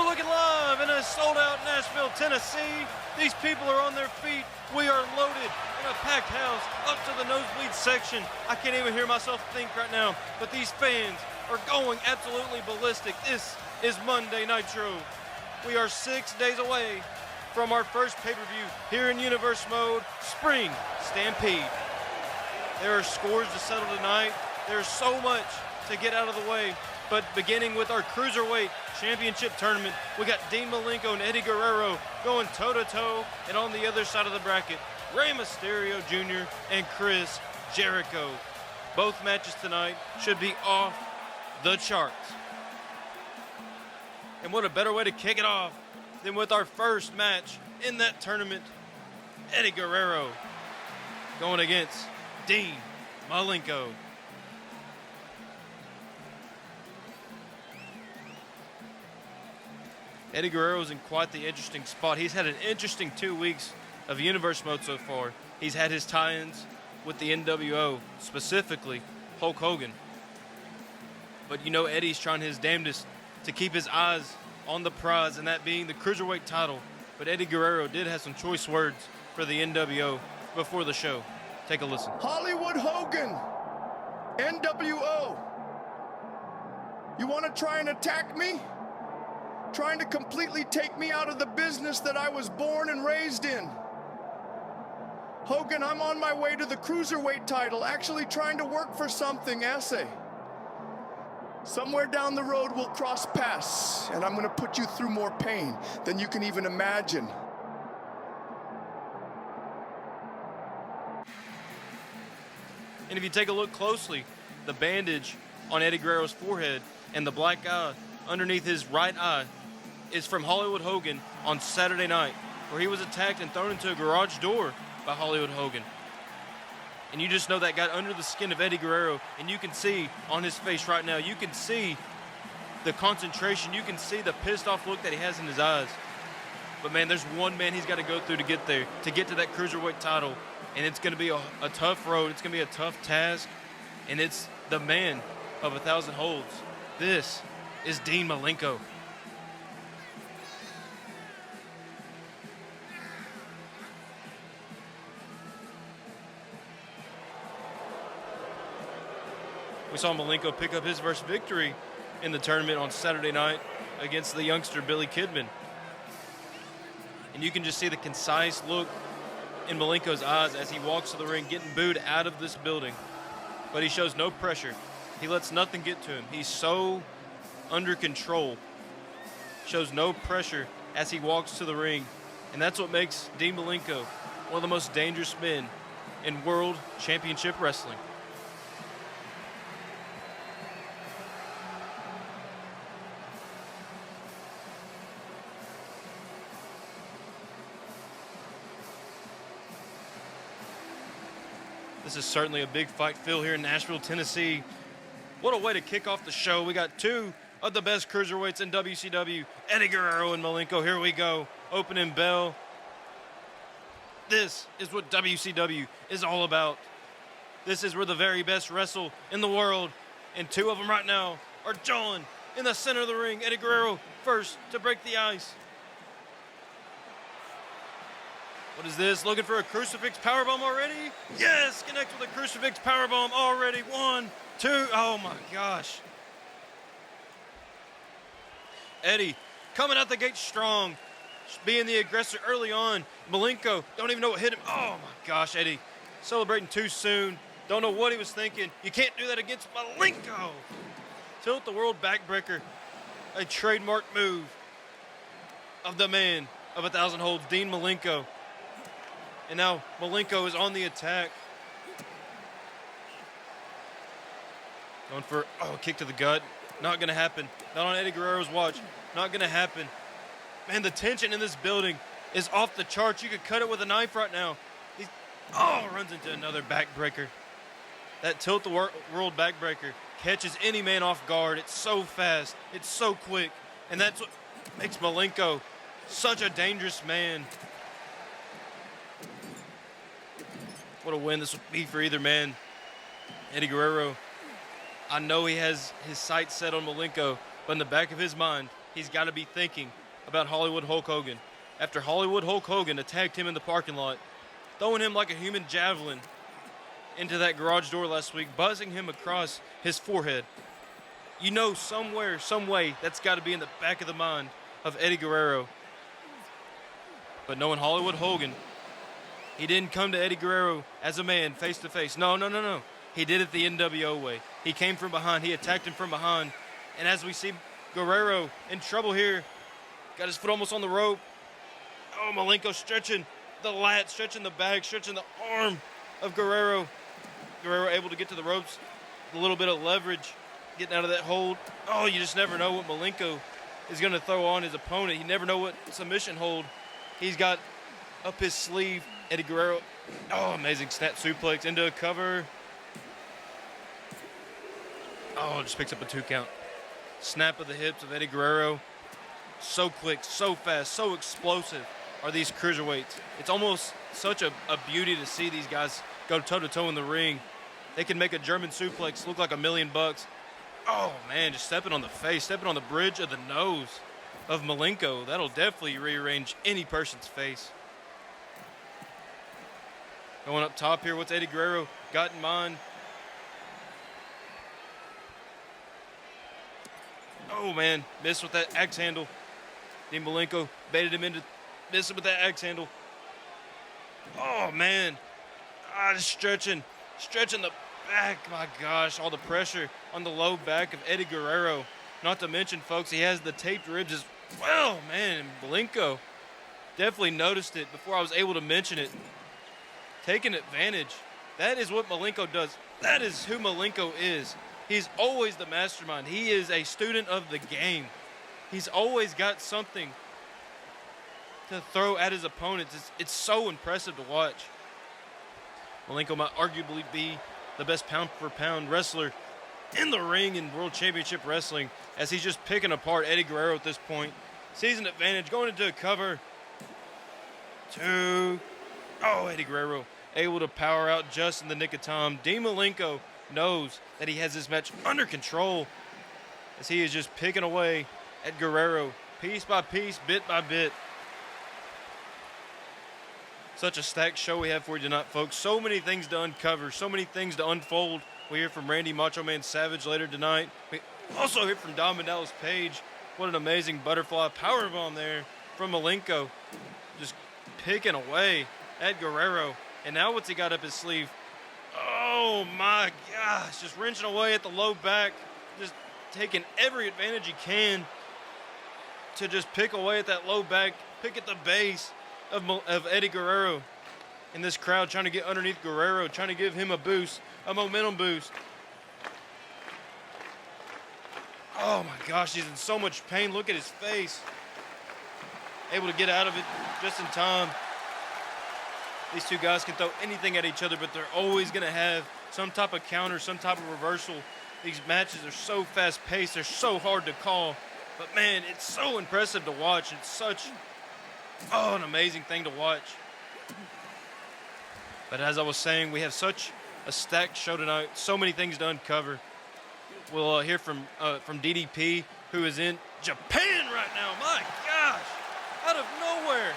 looking live in a sold-out Nashville, Tennessee. These people are on their feet. We are loaded in a packed house up to the nosebleed section. I can't even hear myself think right now, but these fans are going absolutely ballistic. This is Monday Nitro. We are 6 days away from our first pay-per-view here in Universe Mode, Spring Stampede. There are scores to settle tonight. There's so much to get out of the way. But beginning with our Cruiserweight Championship Tournament, we got Dean Malenko and Eddie Guerrero going toe-to-toe. And on the other side of the bracket, Rey Mysterio Jr. and Chris Jericho. Both matches tonight should be off the charts. And what a better way to kick it off than with our first match in that tournament. Eddie Guerrero going against Dean Malenko. Eddie Guerrero's in quite the interesting spot. He's had an interesting 2 weeks of Universe Mode so far. He's had his tie-ins with the NWO, specifically Hulk Hogan. But you know Eddie's trying his damnedest to keep his eyes on the prize, and that being the Cruiserweight title. But Eddie Guerrero did have some choice words for the NWO before the show. Take a listen. Hollywood Hogan, NWO. You want to try and attack me? Trying to completely take me out of the business that I was born and raised in. Hogan, I'm on my way to the Cruiserweight title, actually trying to work for something, essay. Somewhere down the road we'll cross paths, and I'm gonna put you through more pain than you can even imagine. And if you take a look closely, the bandage on Eddie Guerrero's forehead and the black eye underneath his right eye is from Hollywood Hogan on Saturday night, where he was attacked and thrown into a garage door by Hollywood Hogan. And you just know that got under the skin of Eddie Guerrero, and you can see on his face right now, you can see the concentration, you can see the pissed off look that he has in his eyes. But man, there's one man he's got to go through to get there, to get to that Cruiserweight title, and it's going to be a tough road, it's going to be a tough task, and it's the man of 1,000 holds. This is Dean Malenko. We saw Malenko pick up his first victory in the tournament on Saturday night against the youngster Billy Kidman. And you can just see the concise look in Malenko's eyes as he walks to the ring, getting booed out of this building. But he shows no pressure. He lets nothing get to him. He's so under control. Shows no pressure as he walks to the ring. And that's what makes Dean Malenko one of the most dangerous men in World Championship Wrestling. This is certainly a big fight feel here in Nashville, Tennessee. What a way to kick off the show. We got two of the best cruiserweights in WCW, Eddie Guerrero and Malenko. Here we go. Opening bell. This is what WCW is all about. This is where the very best wrestle in the world. And two of them right now are jawing in the center of the ring. Eddie Guerrero first to break the ice. What is this? Looking for a crucifix powerbomb already? Yes! Connect with a crucifix powerbomb already. 1, 2. Oh my gosh. Eddie coming out the gate strong, being the aggressor early on. Malenko don't even know what hit him. Oh my gosh, Eddie celebrating too soon. Don't know what he was thinking. You can't do that against Malenko. Tilt the world backbreaker. A trademark move of the man of 1,000 holds, Dean Malenko. And now Malenko is on the attack. Going for a kick to the gut. Not going to happen. Not on Eddie Guerrero's watch. Not going to happen. Man, the tension in this building is off the charts. You could cut it with a knife right now. Runs into another backbreaker. That tilt the world backbreaker catches any man off guard. It's so fast. It's so quick. And that's what makes Malenko such a dangerous man. What a win this would be for either man. Eddie Guerrero, I know he has his sights set on Malenko, but in the back of his mind, he's got to be thinking about Hollywood Hulk Hogan. After Hollywood Hulk Hogan attacked him in the parking lot, throwing him like a human javelin into that garage door last week, buzzing him across his forehead. You know, somewhere, some way, that's got to be in the back of the mind of Eddie Guerrero. But knowing Hollywood Hogan, he didn't come to Eddie Guerrero as a man, face to face. No. He did it the NWO way. He came from behind. He attacked him from behind. And as we see Guerrero in trouble here, got his foot almost on the rope. Oh, Malenko stretching the lat, stretching the back, stretching the arm of Guerrero. Guerrero able to get to the ropes, a little bit of leverage, getting out of that hold. Oh, you just never know what Malenko is going to throw on his opponent. You never know what submission hold he's got up his sleeve. Eddie Guerrero, oh, amazing snap suplex into a cover. Oh, just picks up a 2 count. Snap of the hips of Eddie Guerrero. So quick, so fast, so explosive are these cruiserweights. It's almost such a beauty to see these guys go toe-to-toe in the ring. They can make a German suplex look like $1 million. Oh, man, just stepping on the face, stepping on the bridge of the nose of Malenko. That'll definitely rearrange any person's face. Going up top here, what's Eddie Guerrero got in mind? Oh, man, missed with that axe handle. Dean Malenko baited him into missing with that axe handle. Oh, man. Just stretching the back. My gosh, all the pressure on the low back of Eddie Guerrero. Not to mention, folks, he has the taped ribs as well. Man, Malenko definitely noticed it before I was able to mention it. Taking advantage. That is what Malenko does. That is who Malenko is. He's always the mastermind. He is a student of the game. He's always got something to throw at his opponents. It's so impressive to watch. Malenko might arguably be the best pound-for-pound wrestler in the ring in World Championship Wrestling, as he's just picking apart Eddie Guerrero at this point. Sees an advantage, going into a cover. 2. Oh, Eddie Guerrero able to power out just in the nick of time. Dean Malenko knows that he has this match under control, as he is just picking away at Guerrero piece by piece, bit by bit. Such a stacked show we have for you tonight, folks. So many things to uncover, so many things to unfold. We hear from Randy Macho Man Savage later tonight. We also hear from Diamond Dallas Page. What an amazing butterfly powerbomb there from Malenko. Just picking away at Guerrero. And now what's he got up his sleeve? Oh my gosh, just wrenching away at the low back. Just taking every advantage he can to just pick away at that low back, pick at the base of Eddie Guerrero. In this crowd trying to get underneath Guerrero, trying to give him a boost, a momentum boost. Oh my gosh, he's in so much pain. Look at his face. Able to get out of it just in time. These two guys can throw anything at each other, but they're always going to have some type of counter, some type of reversal. These matches are so fast-paced. They're so hard to call. But, man, it's so impressive to watch. It's such, an amazing thing to watch. But as I was saying, we have such a stacked show tonight. So many things to uncover. We'll hear from DDP, who is in Japan right now. My gosh, out of nowhere.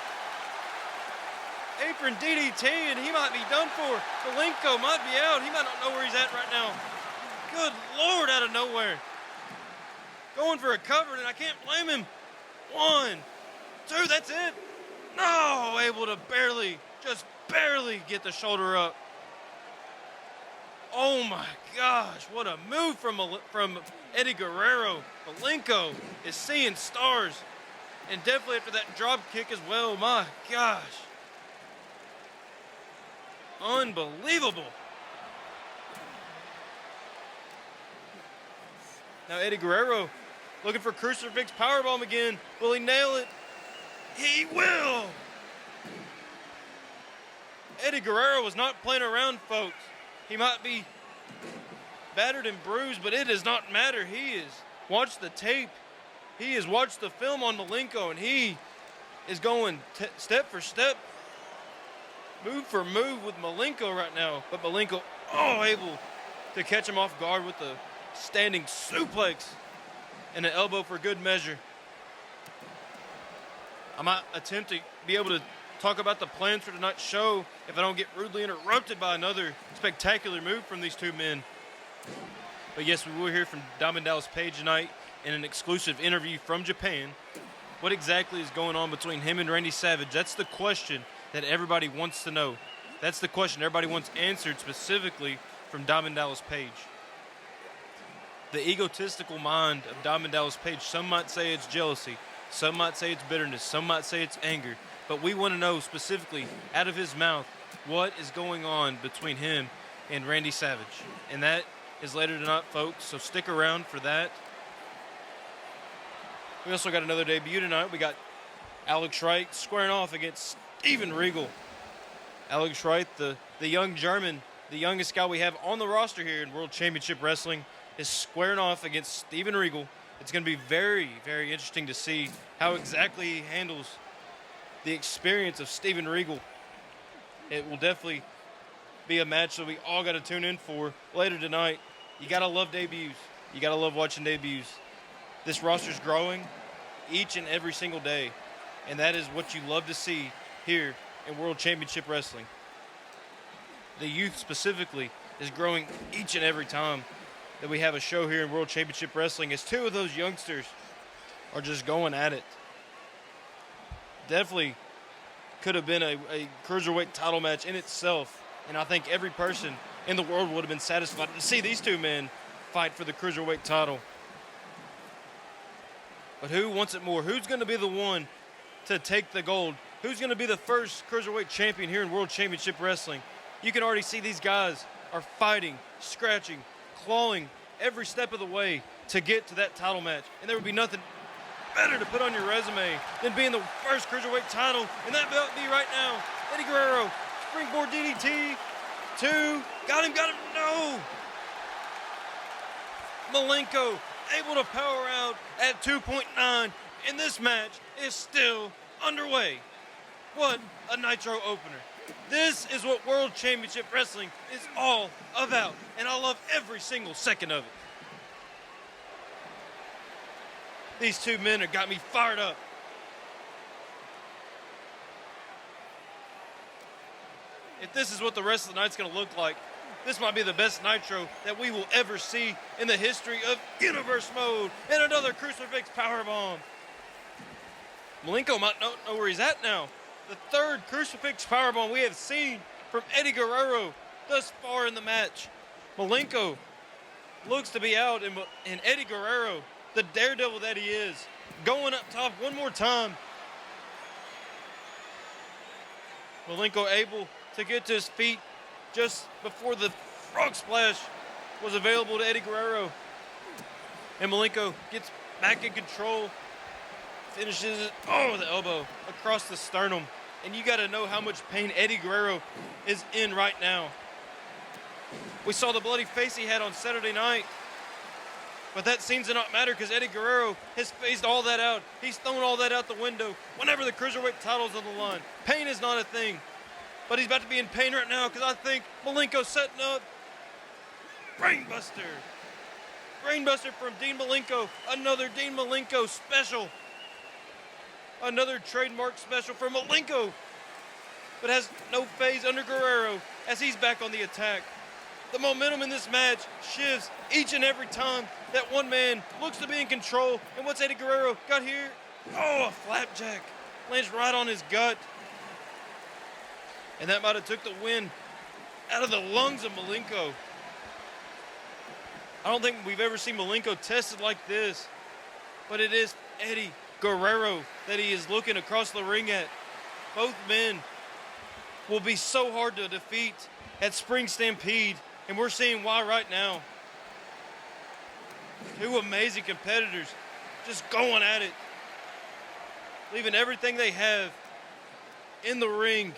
Apron DDT, and he might be done for. Malenko might be out. He might not know where he's at right now. Good Lord, out of nowhere. Going for a cover, and I can't blame him. 1, 2, that's it. No, able to just barely get the shoulder up. Oh my gosh, what a move from Eddie Guerrero. Malenko is seeing stars. And definitely after that drop kick as well. My gosh. Unbelievable. Now Eddie Guerrero looking for Crucifix powerbomb again. Will he nail it? He will. Eddie Guerrero was not playing around, folks. He might be battered and bruised, but it does not matter. He has watched the tape. He has watched the film on Malenko, and he is going step for step, move for move with Malenko right now. But Malenko, able to catch him off guard with the standing suplex and an elbow for good measure. I might attempt to be able to talk about the plans for tonight's show if I don't get rudely interrupted by another spectacular move from these two men. But yes, we will hear from Diamond Dallas Page tonight in an exclusive interview from Japan. What exactly is going on between him and Randy Savage? That's the question that everybody wants to know. That's the question everybody wants answered specifically from Diamond Dallas Page. The egotistical mind of Diamond Dallas Page, some might say it's jealousy, some might say it's bitterness, some might say it's anger, but we want to know specifically out of his mouth what is going on between him and Randy Savage. And that is later tonight, folks, so stick around for that. We also got another debut tonight. We got Alex Wright squaring off against Steven Regal. Alex Wright, the young German, the youngest guy we have on the roster here in World Championship Wrestling, is squaring off against Steven Regal. It's going to be very, very interesting to see how exactly he handles the experience of Steven Regal. It will definitely be a match that we all got to tune in for later tonight. You got to love debuts. You got to love watching debuts. This roster's growing each and every single day, and that is what you love to see here in World Championship Wrestling. The youth specifically is growing each and every time that we have a show here in World Championship Wrestling, as two of those youngsters are just going at it. Definitely could have been a Cruiserweight title match in itself, and I think every person in the world would have been satisfied to see these two men fight for the Cruiserweight title. But who wants it more? Who's going to be the one to take the gold? Who's going to be the first Cruiserweight champion here in World Championship Wrestling? You can already see these guys are fighting, scratching, clawing every step of the way to get to that title match. And there would be nothing better to put on your resume than being the first Cruiserweight title. And that belt be right now. Eddie Guerrero, springboard DDT, 2, got him, no! Malenko able to power out at 2.9, and this match is still underway. What a Nitro opener. This is what World Championship Wrestling is all about, and I love every single second of it. These two men have got me fired up. If this is what the rest of the night's going to look like, this might be the best Nitro that we will ever see in the history of Universe Mode. And another Crucifix Powerbomb. Malenko might not know where he's at now. The third Crucifix Powerbomb we have seen from Eddie Guerrero thus far in the match. Malenko looks to be out, and Eddie Guerrero, the daredevil that he is, going up top one more time. Malenko able to get to his feet just before the frog splash was available to Eddie Guerrero. And Malenko gets back in control, finishes it, the elbow across the sternum. And you got to know how much pain Eddie Guerrero is in right now. We saw the bloody face he had on Saturday night. But that seems to not matter because Eddie Guerrero has phased all that out. He's thrown all that out the window whenever the Cruiserweight title's on the line. Pain is not a thing. But he's about to be in pain right now because I think Malenko's setting up Brainbuster. Brainbuster from Dean Malenko. Another Dean Malenko special. Another trademark special for Malenko. But has no phase under Guerrero as he's back on the attack. The momentum in this match shifts each and every time that one man looks to be in control. And what's Eddie Guerrero got here? A flapjack. Lands right on his gut. And that might have took the wind out of the lungs of Malenko. I don't think we've ever seen Malenko tested like this. But it is Eddie Guerrero that he is looking across the ring at. Both men will be so hard to defeat at Spring Stampede. And we're seeing why right now. Two amazing competitors just going at it. Leaving everything they have in the ring.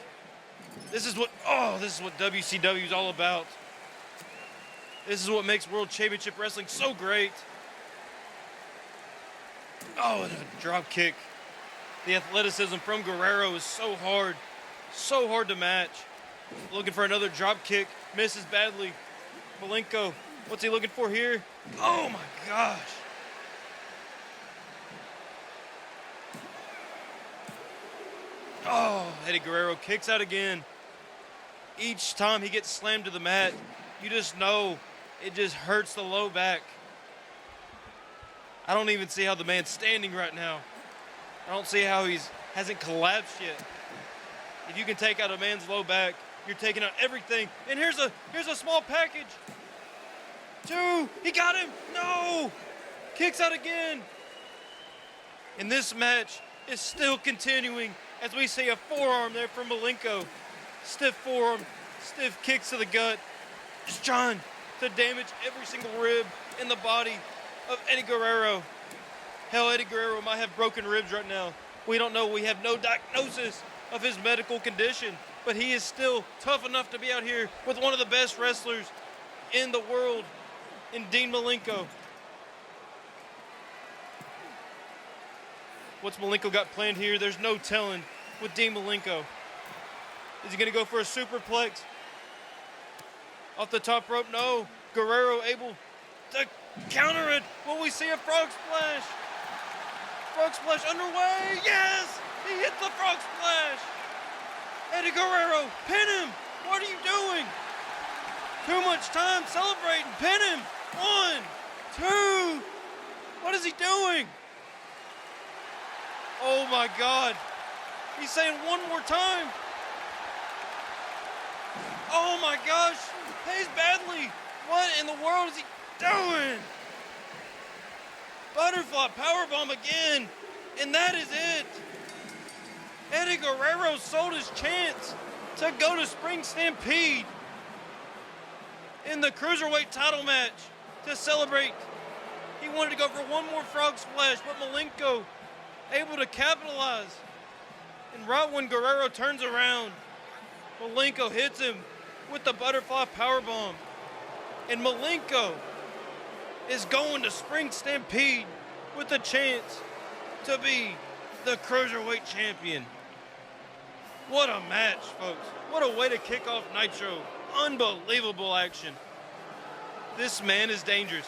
This is what WCW is all about. This is what makes World Championship Wrestling so great. And a drop kick. The athleticism from Guerrero is so hard to match. Looking for another drop kick, misses badly. Malenko, what's he looking for here? Oh my gosh. Oh, Eddie Guerrero kicks out again. Each time he gets slammed to the mat, you just know it just hurts the low back. I don't even see how the man's standing right now. I don't see how hasn't collapsed yet. If you can take out a man's low back, you're taking out everything. And here's a small package. 2, he got him. No, kicks out again. And this match is still continuing as we see a forearm there from Malenko. Stiff forearm, stiff kicks to the gut. Just trying to damage every single rib in the body of Eddie Guerrero. Hell, Eddie Guerrero might have broken ribs right now. We don't know. We have no diagnosis of his medical condition, but he is still tough enough to be out here with one of the best wrestlers in the world, in Dean Malenko. What's Malenko got planned here? There's no telling with Dean Malenko. Is he going to go for a superplex? Off the top rope? No. Guerrero able to counter it. Will we see a frog splash? Frog splash underway. Yes! He hit the frog splash. Eddie Guerrero, pin him. What are you doing? Too much time celebrating. Pin him. 1, 2. What is he doing? Oh my God. He's saying one more time. Oh my gosh. Pays badly. What in the world is he doing? Butterfly powerbomb again. And that is it. Eddie Guerrero sold his chance to go to Spring Stampede in the Cruiserweight title match to celebrate. He wanted to go for one more frog splash, but Malenko able to capitalize. And right when Guerrero turns around, Malenko hits him with the butterfly powerbomb. And Malenko is going to Spring Stampede with a chance to be the Cruiserweight champion. What a match, folks. What a way to kick off Nitro. Unbelievable action. This man is dangerous.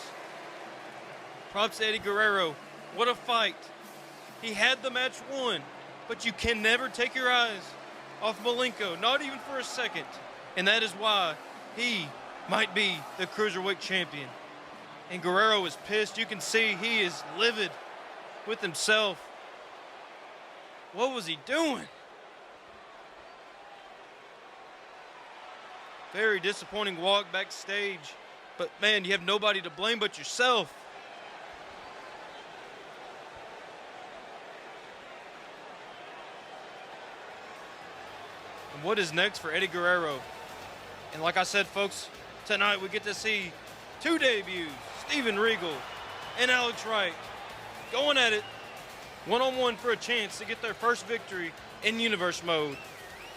Props to Eddie Guerrero. What a fight. He had the match won, but you can never take your eyes off Malenko, not even for a second. And that is why he might be the Cruiserweight champion. And Guerrero is pissed. You can see he is livid with himself. What was he doing? Very disappointing walk backstage. But man, you have nobody to blame but yourself. And what is next for Eddie Guerrero? And like I said, folks, tonight we get to see 2 debuts. Steven Regal and Alex Wright going at it one-on-one for a chance to get their first victory in Universe Mode.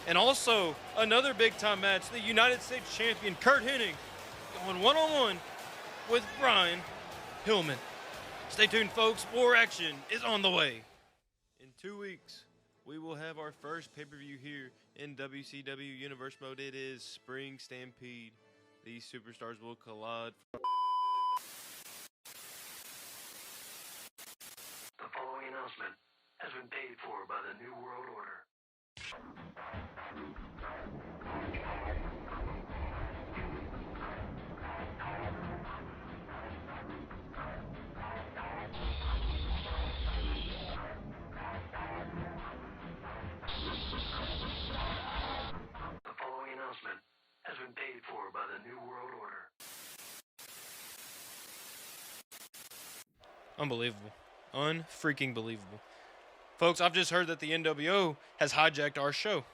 And also another big-time match, the United States champion Kurt Hennig going one-on-one with Brian Pillman. Stay tuned, folks. More action is on the way. In 2 weeks, we will have our first pay-per-view here in WCW Universe Mode. It is Spring Stampede. These superstars will collide. The following announcement has been paid for by the New World Order. The following announcement has been paid for by the New World Order. Unbelievable. Unfreaking believable. Folks, I've just heard that the NWO has hijacked our show.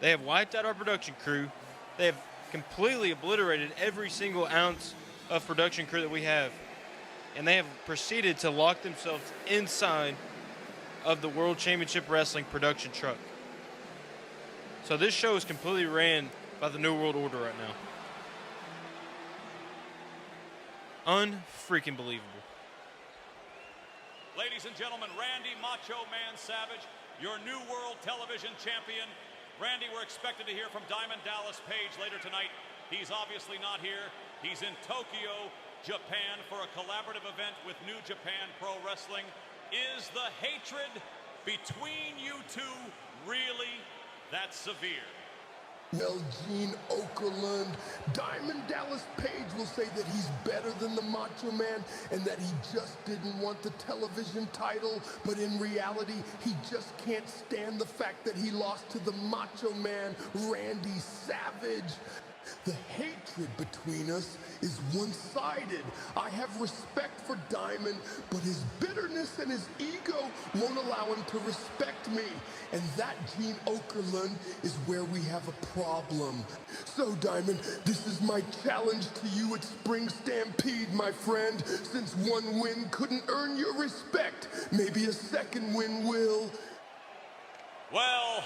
They have wiped out our production crew. They have completely obliterated every single ounce of production crew that we have. And they have proceeded to lock themselves inside of the World Championship Wrestling production truck. So this show is completely ran by the New World Order right now. Unfreaking believable. Ladies and gentlemen, Randy Macho Man Savage, your New World Television Champion. Randy, we're expected to hear from Diamond Dallas Page later tonight. He's obviously not here. He's in Tokyo, Japan for a collaborative event with New Japan Pro Wrestling. Is the hatred between you two really that severe? Well, Gene Okerlund, Diamond Dallas Page will say that he's better than the Macho Man and that he just didn't want the television title, but in reality, he just can't stand the fact that he lost to the Macho Man, Randy Savage. The hatred between us is one-sided. I have respect for Diamond, but his bitterness and his ego won't allow him to respect me. And that, Gene Okerlund, is where we have a problem. So, Diamond, this is my challenge to you at Spring Stampede, my friend. Since one win couldn't earn your respect, maybe a second win will. Well,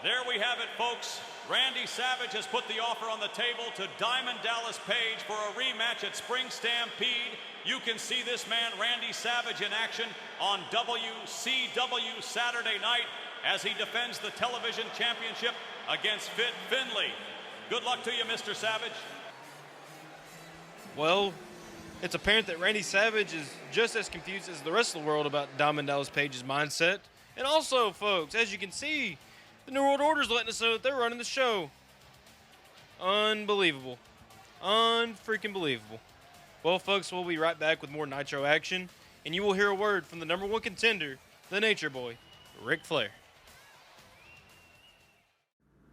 there we have it, folks. Randy Savage has put the offer on the table to Diamond Dallas Page for a rematch at Spring Stampede. You can see this man, Randy Savage, in action on WCW Saturday night as he defends the television championship against Fit Finlay. Good luck to you, Mr. Savage. Well, it's apparent that Randy Savage is just as confused as the rest of the world about Diamond Dallas Page's mindset. And also, folks, as you can see, the New World Order's letting us know that they're running the show. Unbelievable. Unfreaking believable. Well, folks, we'll be right back with more Nitro action, and you will hear a word from the #1 contender, the Nature Boy, Ric Flair.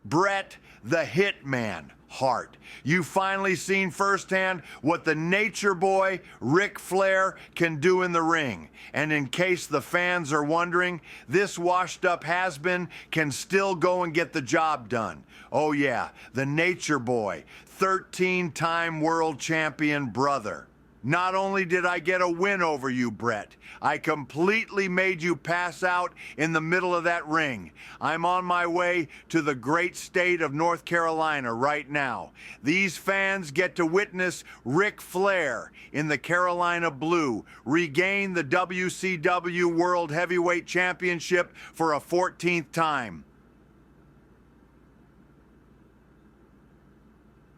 Bret the Hitman Hart. You finally seen firsthand what the Nature Boy, Ric Flair, can do in the ring. And in case the fans are wondering, this washed-up has-been can still go and get the job done. Oh yeah, the Nature Boy, 13-time world champion brother. Not only did I get a win over you, Bret, I completely made you pass out in the middle of that ring. I'm on my way to the great state of North Carolina right now. These fans get to witness Ric Flair in the Carolina Blue regain the WCW World Heavyweight Championship for a 14th time.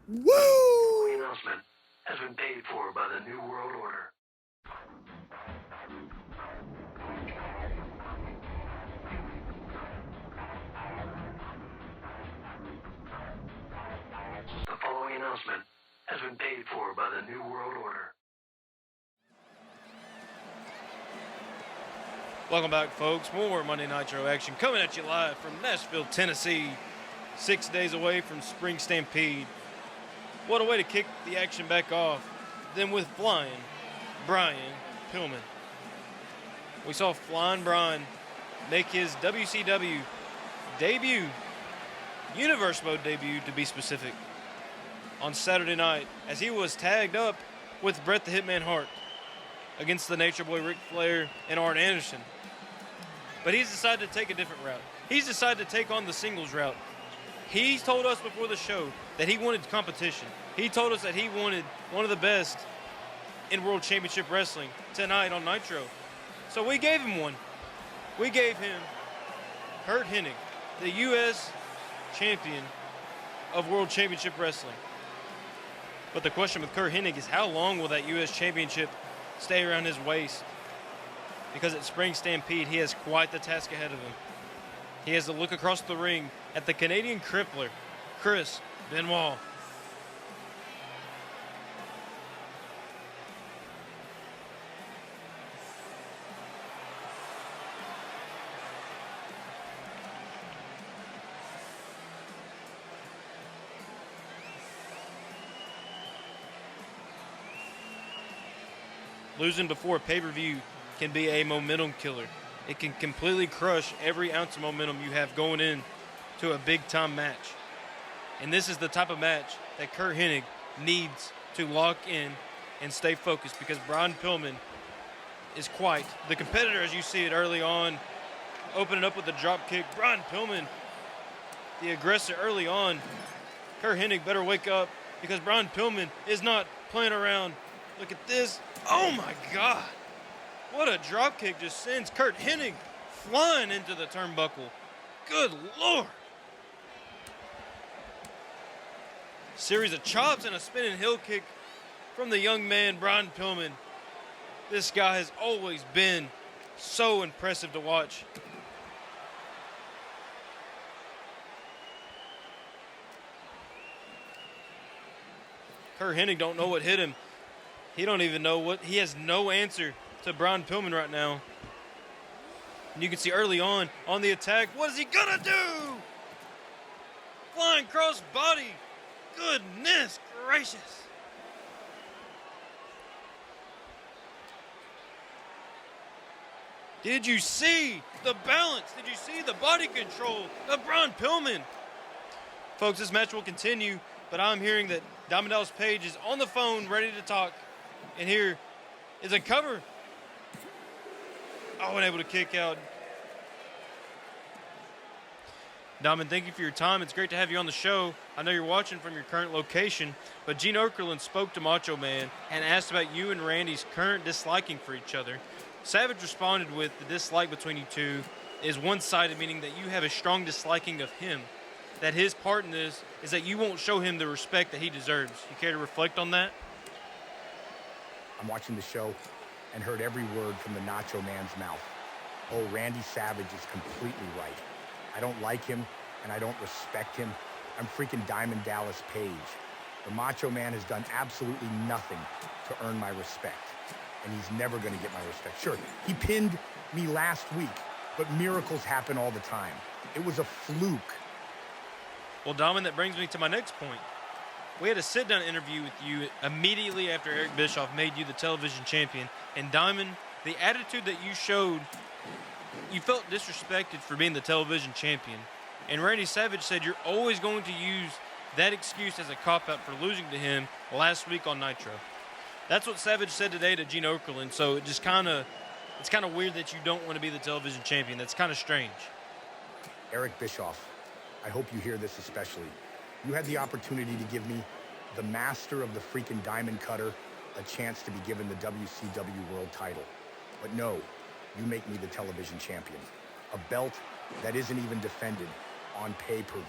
The announcement has been paid for by the New World Order. The following announcement has been paid for by the New World Order. Welcome back, folks. More Monday Nitro action coming at you live from Nashville, Tennessee. 6 days away from Spring Stampede. What a way to kick the action back off than with Flying Brian Pillman. We saw Flying Brian make his WCW debut, Universe Mode debut to be specific, on Saturday night as he was tagged up with Bret the Hitman Hart against the Nature Boy Ric Flair and Arn Anderson. But he's decided to take a different route. He's decided to take on the singles route. He told us before the show that he wanted competition. He told us that he wanted one of the best in World Championship Wrestling tonight on Nitro. So we gave him one. We gave him Curt Hennig, the U.S. champion of World Championship Wrestling. But the question with Curt Hennig is how long will that U.S. championship stay around his waist? Because at Spring Stampede, he has quite the task ahead of him. He has to look across the ring at the Canadian crippler, Chris Benoit. Losing before a pay-per-view can be a momentum killer. It can completely crush every ounce of momentum you have going in to a big-time match. And this is the type of match that Curt Hennig needs to lock in and stay focused, because Brian Pillman is quite the competitor, as you see it early on, opening up with the drop kick. Brian Pillman, the aggressor early on. Curt Hennig better wake up, because Brian Pillman is not playing around. Look at this. Oh my God. What a drop kick just sends Curt Hennig flying into the turnbuckle. Good Lord. Series of chops and a spinning heel kick from the young man, Brian Pillman. This guy has always been so impressive to watch. Kurt Hennig don't know what hit him. He don't even know what. He has no answer to Brian Pillman right now. And you can see early on the attack, what is he gonna do? Flying cross body. Goodness gracious. Did you see the balance? Did you see the body control of Brian Pillman? Folks, this match will continue, but I'm hearing that Diamond Dallas Page is on the phone ready to talk. And here is a cover. Oh, unable to kick out. Diamond, thank you for your time. It's great to have you on the show. I know you're watching from your current location, but Gene Okerlund spoke to Macho Man and asked about you and Randy's current disliking for each other. Savage responded with the dislike between you two is one-sided, meaning that you have a strong disliking of him. That his part in this is that you won't show him the respect that he deserves. You care to reflect on that? I'm watching the show and heard every word from the Nacho Man's mouth. Oh, Randy Savage is completely right. I don't like him, and I don't respect him. I'm freaking Diamond Dallas Page. The Macho Man has done absolutely nothing to earn my respect, and he's never going to get my respect. Sure, he pinned me last week, but miracles happen all the time. It was a fluke. Well, Diamond, that brings me to my next point. We had a sit-down interview with you immediately after Eric Bischoff made you the television champion, and Diamond, the attitude that you showed, you felt disrespected for being the television champion. And Randy Savage said you're always going to use that excuse as a cop-out for losing to him last week on Nitro. That's what Savage said today to Gene Okerlund, so it's kind of weird that you don't want to be the television champion. That's kind of strange. Eric Bischoff, I hope you hear this especially. You had the opportunity to give me, the master of the freaking diamond cutter, a chance to be given the WCW world title. But no, you make me the television champion. A belt that isn't even defended on pay-per-views.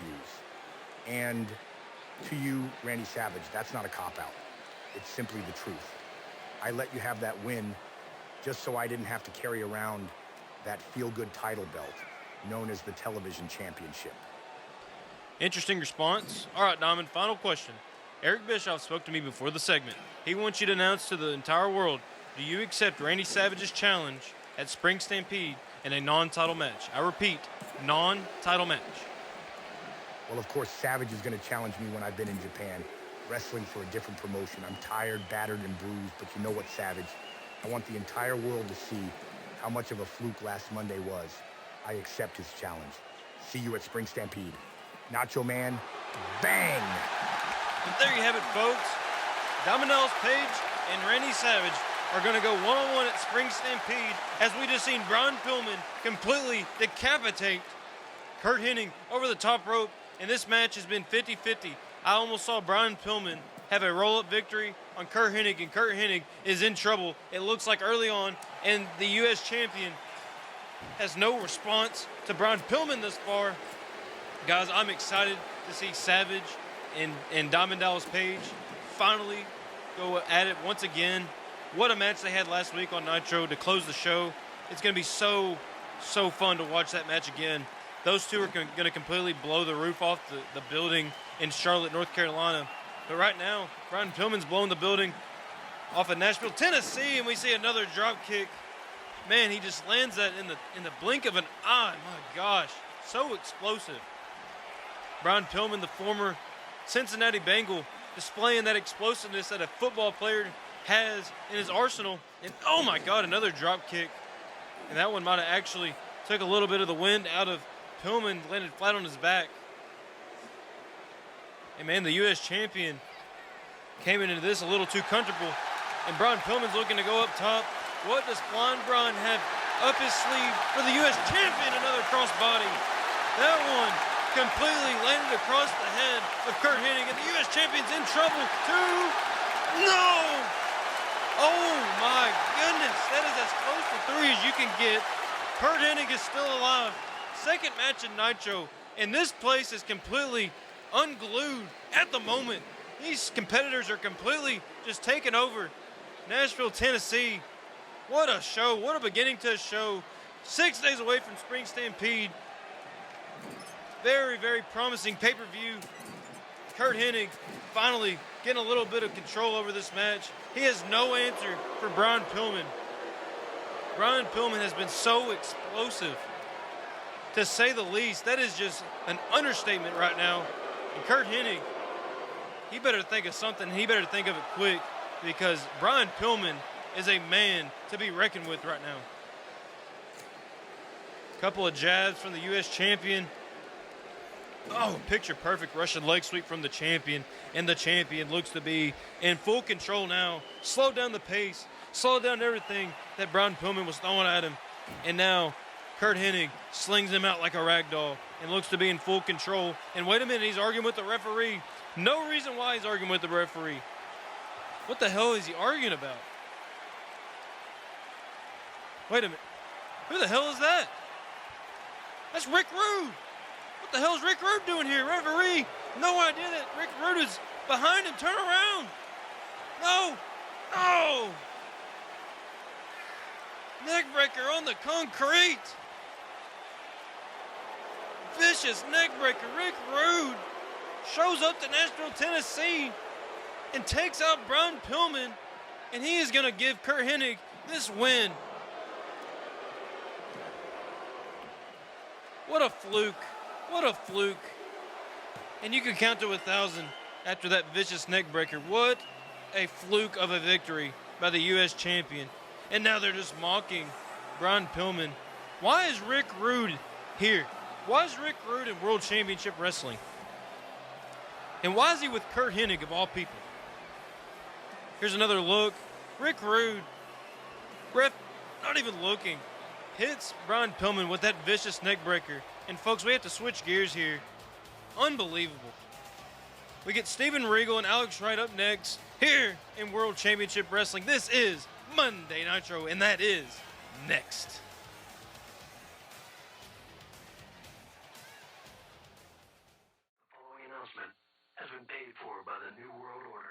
And to you, Randy Savage, that's not a cop-out. It's simply the truth. I let you have that win just so I didn't have to carry around that feel-good title belt known as the television championship. Interesting response. All right, Diamond, final question. Eric Bischoff spoke to me before the segment. He wants you to announce to the entire world, do you accept Randy Savage's challenge at Spring Stampede in a non-title match? I repeat, non-title match. Well, of course, Savage is going to challenge me when I've been in Japan, wrestling for a different promotion. I'm tired, battered, and bruised, but you know what, Savage? I want the entire world to see how much of a fluke last Monday was. I accept his challenge. See you at Spring Stampede. Nacho Man, bang! And there you have it, folks. Diamond Dallas Page and Randy Savage are going to go one-on-one at Spring Stampede as we just seen Brian Pillman completely decapitate Curt Hennig over the top rope. And this match has been 50-50. I almost saw Brian Pillman have a roll-up victory on Curt Hennig, and Curt Hennig is in trouble. It looks like early on, and the U.S. champion has no response to Brian Pillman thus far. Guys, I'm excited to see Savage and Diamond Dallas Page finally go at it once again. What a match they had last week on Nitro to close the show. It's going to be so fun to watch that match again. Those two are going to completely blow the roof off the building in Charlotte, North Carolina. But right now, Brian Pillman's blowing the building off of Nashville, Tennessee, and we see another drop kick. Man, he just lands that in the blink of an eye. My gosh, so explosive. Brian Pillman, the former Cincinnati Bengal, displaying that explosiveness that a football player has in his arsenal. And oh my God, another drop kick. And that one might have actually took a little bit of the wind out of Pillman, landed flat on his back. And man, the U.S. champion came into this a little too comfortable. And Brian Pillman's looking to go up top. What does Flying Brian have up his sleeve for the U.S. champion? Another crossbody. That one completely landed across the head of Curt Hennig, and the U.S. champion's in trouble too. No! Oh my goodness, that is as close to 3 as you can get. Curt Hennig is still alive. Second match in Nitro, and this place is completely unglued at the moment. These competitors are completely just taking over Nashville, Tennessee. What a show, what a beginning to a show. 6 days away from Spring Stampede. Very promising pay-per-view Curt Hennig finally getting a little bit of control over this match. He has no answer for Brian Pillman. Brian Pillman has been so explosive, to say the least. That is just an understatement right now. And Curt Hennig, he better think of something. He better think of it quick, because Brian Pillman is a man to be reckoned with right now. Couple of jabs from the U.S. champion. Oh, picture perfect Russian leg sweep from the champion. And the champion looks to be in full control now. Slow down the pace. Slow down everything that Brian Pillman was throwing at him. And now Curt Hennig slings him out like a rag doll and looks to be in full control. And wait a minute, he's arguing with the referee. No reason why he's arguing with the referee. What the hell is he arguing about? Wait a minute. Who the hell is that? That's Rick Rude. What the hell is Rick Rude doing here? Referee, no idea that Rick Rude is behind him. Turn around. No. No. Neckbreaker on the concrete. Vicious neckbreaker. Rick Rude shows up to Nashville, Tennessee and takes out Brian Pillman, and he is going to give Curt Hennig this win. What a fluke. What a fluke. And you can count to 1,000 after that vicious neckbreaker. What a fluke of a victory by the U.S. champion. And now they're just mocking Brian Pillman. Why is Rick Rude here? Why is Rick Rude in World Championship Wrestling? And why is he with Curt Hennig of all people? Here's another look. Rick Rude, ref not even looking, hits Brian Pillman with that vicious neck breaker. And folks, we have to switch gears here. Unbelievable. We get Steven Regal and Alex Wright up next here in World Championship Wrestling. This is Monday Nitro, and that is next. The following announcement has been paid for by the New World Order.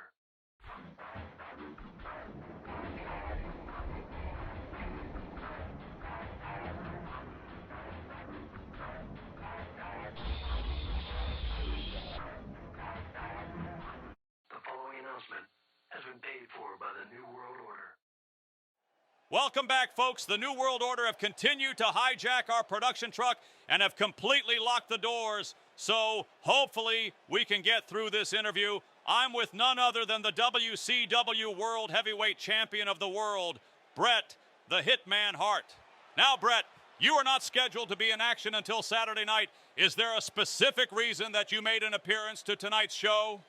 The following announcement has been paid for by the New World Order. Welcome back, folks. The New World Order have continued to hijack our production truck and have completely locked the doors. So hopefully we can get through this interview. I'm with none other than the WCW World Heavyweight Champion of the world, Bret the Hitman Hart. Now, Bret, you are not scheduled to be in action until Saturday night. Is there a specific reason that you made an appearance to tonight's show?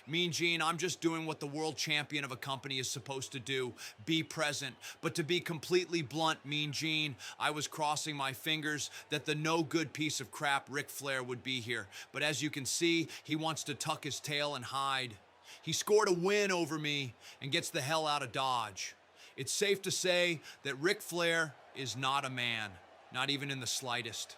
Mean Gene, I'm just doing what the world champion of a company is supposed to do, be present. But to be completely blunt, Mean Gene, I was crossing my fingers that the no good piece of crap Ric Flair would be here. But as you can see, he wants to tuck his tail and hide. He scored a win over me and gets the hell out of Dodge. It's safe to say that Ric Flair is not a man, not even in the slightest.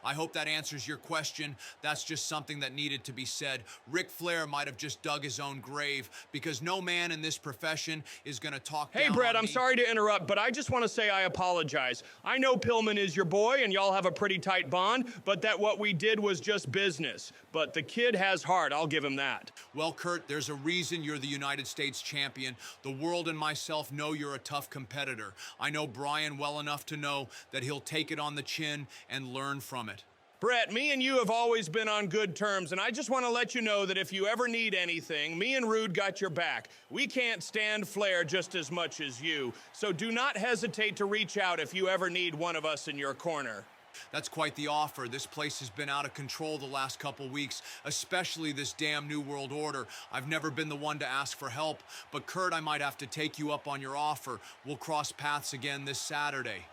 I hope that answers your question. That's just something that needed to be said. Ric Flair might have just dug his own grave because no man in this profession is going to talk down Hey, Bret, on I'm me. sorry to interrupt, but I just want to say I apologize. I know Pillman is your boy and y'all have a pretty tight bond, but that what we did was just business. But the kid has heart, I'll give him that. Well, Kurt, there's a reason you're the United States champion. The world and myself know you're a tough competitor. I know Brian well enough to know that he'll take it on the chin and learn from it. Bret, me and you have always been on good terms, and I just want to let you know that if you ever need anything, me and Rude got your back. We can't stand Flair just as much as you, so do not hesitate to reach out if you ever need one of us in your corner. That's quite the offer. This place has been out of control the last couple weeks, especially this damn New World Order. I've never been the one to ask for help, but Kurt, I might have to take you up on your offer. We'll cross paths again this Saturday.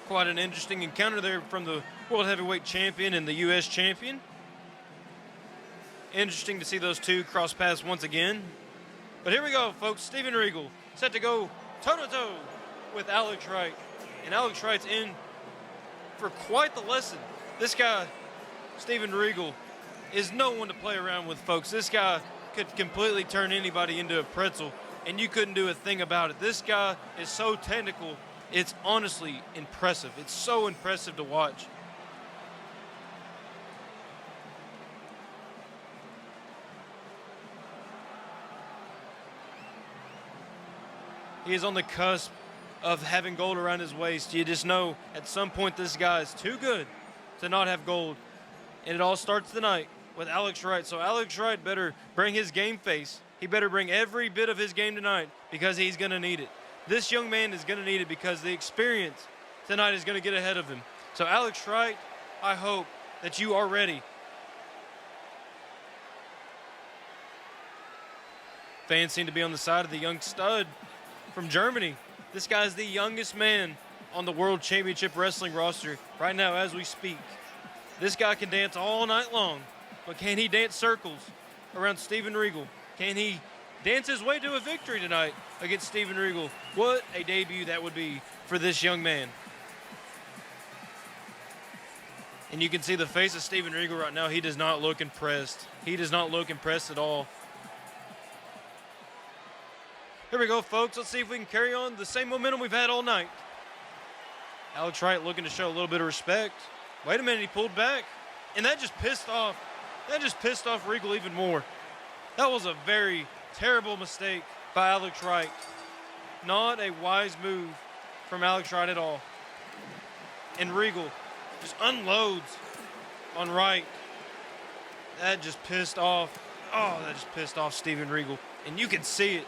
Quite an interesting encounter there from the World Heavyweight Champion and the U.S. Champion. Interesting to see those two cross paths once again. But here we go, folks. Steven Regal set to go toe-to-toe with Alex Wright. And Alex Wright's in for quite the lesson. This guy, Steven Regal, is no one to play around with, folks. This guy could completely turn anybody into a pretzel, and you couldn't do a thing about it. This guy is so technical It's honestly impressive. It's so impressive to watch. He is on the cusp of having gold around his waist. You just know at some point this guy is too good to not have gold. And it all starts tonight with Alex Wright. So Alex Wright better bring his game face. He better bring every bit of his game tonight because he's going to need it. This young man is going to need it because the experience tonight is going to get ahead of him. So Alex Wright, I hope that you are ready. Fans seem to be on the side of the young stud from Germany. This guy is the youngest man on the World Championship Wrestling roster right now as we speak. This guy can dance all night long, but can he dance circles around Steven Regal? Can he dance his way to a victory tonight against Steven Regal? What a debut that would be for this young man. And you can see the face of Steven Regal right now. He does not look impressed. He does not look impressed at all. Here we go, folks. Let's see if we can carry on the same momentum we've had all night. Alex Wright looking to show a little bit of respect. Wait a minute, he pulled back. And that just pissed off Regal even more. That was a very terrible mistake by Alex Wright. Not a wise move from Alex Wright at all. And Regal just unloads on Wright. That just pissed off. Oh, that just pissed off Steven Regal. And you can see it.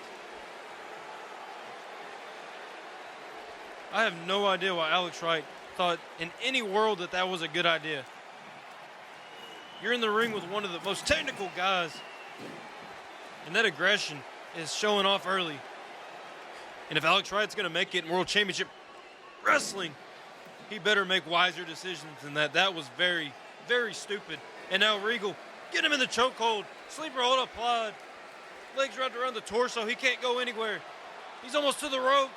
I have no idea why Alex Wright thought in any world that that was a good idea. You're in the ring with one of the most technical guys, and that aggression is showing off early. And if Alex Wright's going to make it in World Championship Wrestling, he better make wiser decisions than that. That was very, very stupid. And now Regal, get him in the chokehold. Sleeper hold applied. Legs wrapped around the torso. He can't go anywhere. He's almost to the ropes.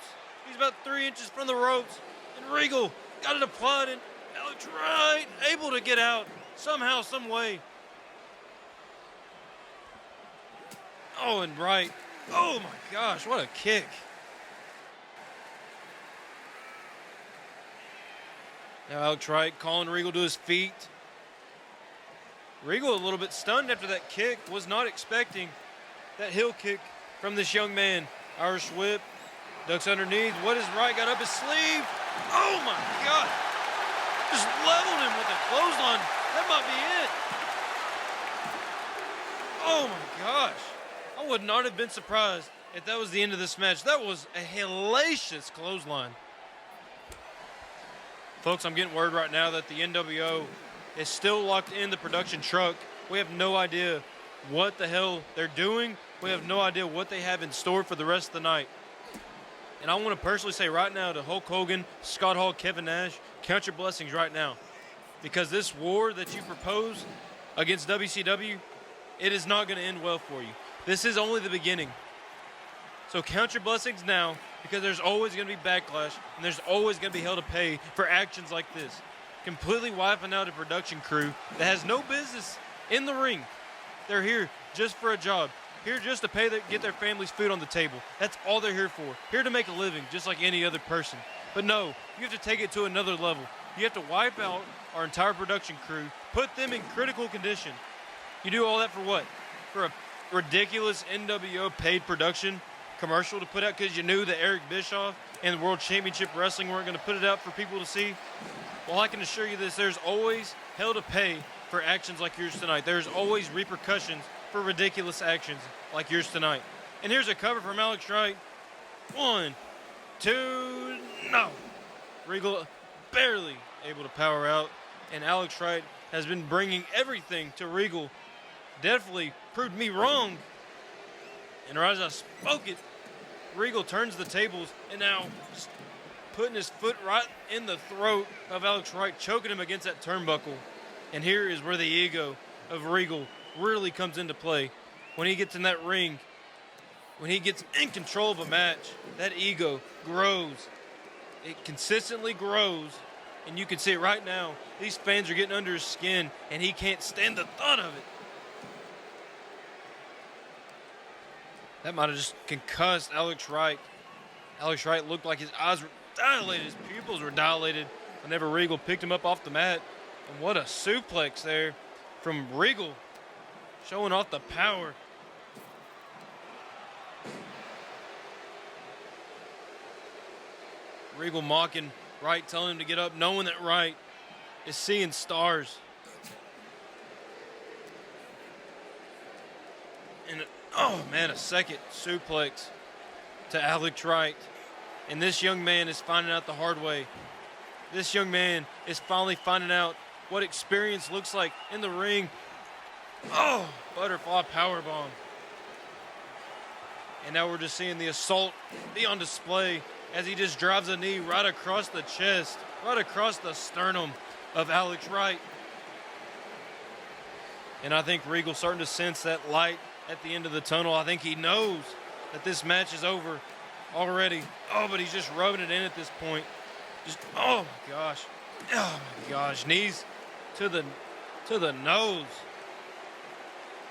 He's about 3 inches from the ropes. And Regal got it applied, and Alex Wright able to get out somehow, some way. Oh, and Wright. Oh, my gosh, what a kick. Now Alex Wright calling Regal to his feet. Regal a little bit stunned after that kick. Was not expecting that heel kick from this young man. Irish whip. Ducks underneath. What has Wright got up his sleeve? Oh my God. Just leveled him with a clothesline. That might be it. Oh my gosh. I would not have been surprised if that was the end of this match. That was a hellacious clothesline. Folks, I'm getting word right now that the NWO is still locked in the production truck. We have no idea what the hell they're doing. We have no idea what they have in store for the rest of the night. And I want to personally say right now to Hulk Hogan, Scott Hall, Kevin Nash, count your blessings right now. Because this war that you propose against WCW, it is not going to end well for you. This is only the beginning. So count your blessings now, because there's always going to be backlash, and there's always going to be hell to pay for actions like this. Completely wiping out a production crew that has no business in the ring. They're here just for a job. Here just to get their family's food on the table. That's all they're here for. Here to make a living, just like any other person. But no, you have to take it to another level. You have to wipe out our entire production crew, put them in critical condition. You do all that for what? For a ridiculous NWO paid production commercial to put out because you knew that Eric Bischoff and the World Championship Wrestling weren't going to put it out for people to see? Well, I can assure you this, there's always hell to pay for actions like yours tonight. There's always repercussions for ridiculous actions like yours tonight. And here's a cover from Alex Wright. 1, 2, no. Regal barely able to power out, and Alex Wright has been bringing everything to Regal. Definitely proved me wrong. And right as I spoke it, Regal turns the tables and now just putting his foot right in the throat of Alex Wright, choking him against that turnbuckle. And here is where the ego of Regal really comes into play. When he gets in that ring, when he gets in control of a match, that ego grows. It consistently grows, and you can see it right now. These fans are getting under his skin, and he can't stand the thought of it. That might have just concussed Alex Wright. Alex Wright looked like his eyes were dilated. His pupils were dilated whenever Regal picked him up off the mat. And what a suplex there from Regal, showing off the power. Regal mocking Wright, telling him to get up, knowing that Wright is seeing stars. And, oh man, a second suplex to Alex Wright. And this young man is finding out the hard way. This young man is finally finding out what experience looks like in the ring. Oh, butterfly powerbomb. And now we're just seeing the assault be on display as he just drives a knee right across the chest, right across the sternum of Alex Wright. And I think Regal's starting to sense that light at the end of the tunnel. I think he knows that this match is over already. Oh, but he's just rubbing it in at this point. Just, oh my gosh. Oh my gosh. Knees to the nose.